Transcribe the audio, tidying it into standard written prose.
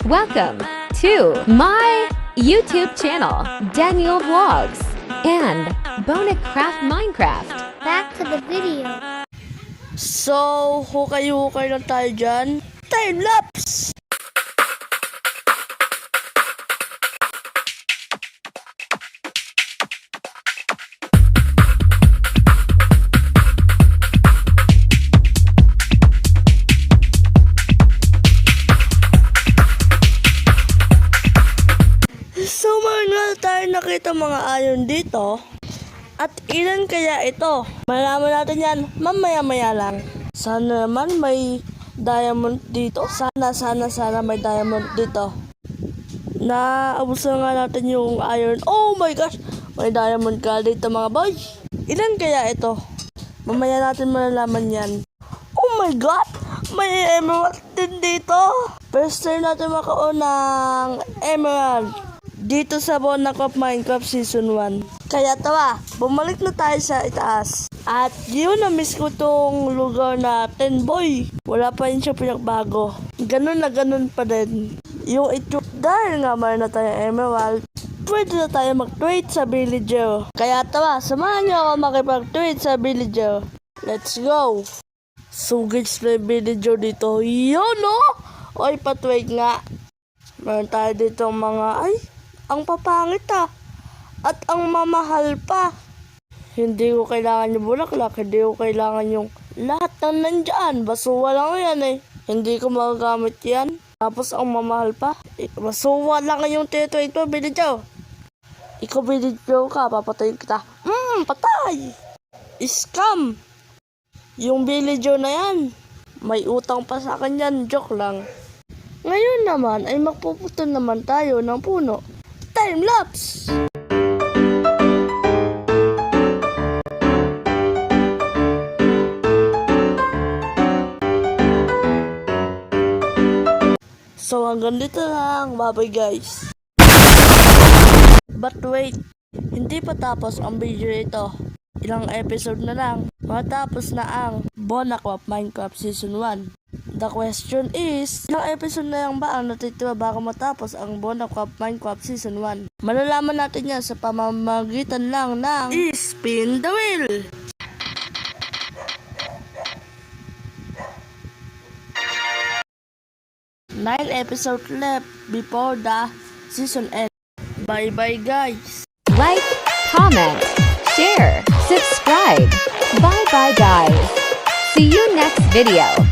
Welcome to my YouTube channel, Daniel Vlogs and Bonacraft Minecraft. Back to the video. So, hukay-hukay lang tayo dyan. Time-lapse! So, meron tayo nakita mga ayon dito. At ilan kaya ito? Malaman natin yan mamaya-maya lang. Sana naman may diamond dito. Sana may diamond dito. Naabusan nga natin yung iron. Oh my gosh! May diamond ka dito mga boy. Ilan kaya ito? Mamaya natin malalaman yan. Oh my god! May emerald din dito. First time natin makaon ng emerald dito sa Bonacraft Minecraft Season 1. Kaya tawa, bumalik na tayo sa itaas. At yun, na-miss ko tong lugar natin, boy. Wala pa rin siya pinagbago. Ganun na ganun pa din. Yung ito, dahil nga mayroon na tayo emerald, pwede na tayo mag-trade sa villager. Kaya tawa, samahan niyo ako makipag-trade sa villager. Let's go! So guys, may villager dito. Yun, no? Oy, pa-trade nga. Meron tayo dito mga, ang papangit at ang mamahal pa. Hindi ko kailangan yung bulaklak, hindi ko kailangan yung lahat ng nandyan. Basuwa lang yan Hindi ko magagamit yan. Tapos ang mamahal pa. Basuwa lang yung titoy ko, villager. Ikaw villager ka, papatayin kita. Patay! Scam! Yung villager na yan, may utang pa sa akin yan, joke lang. Ngayon naman ay magpuputol naman tayo ng puno. Time-lapse! So hanggang dito lang. Bye-bye guys. But wait, hindi pa tapos ang video ito. Ilang episode na lang matapos na ang Bonacraft Minecraft Season 1. The question is, ilang episode na lang ba ang natitira bago matapos ang Bonacraft Minecraft Season 1? Malalaman natin yan sa pamamagitan lang ng Spin the Wheel! Nine episodes left before the season end. Bye-bye guys! Like, comment, share, subscribe. Bye bye guys. See you next video.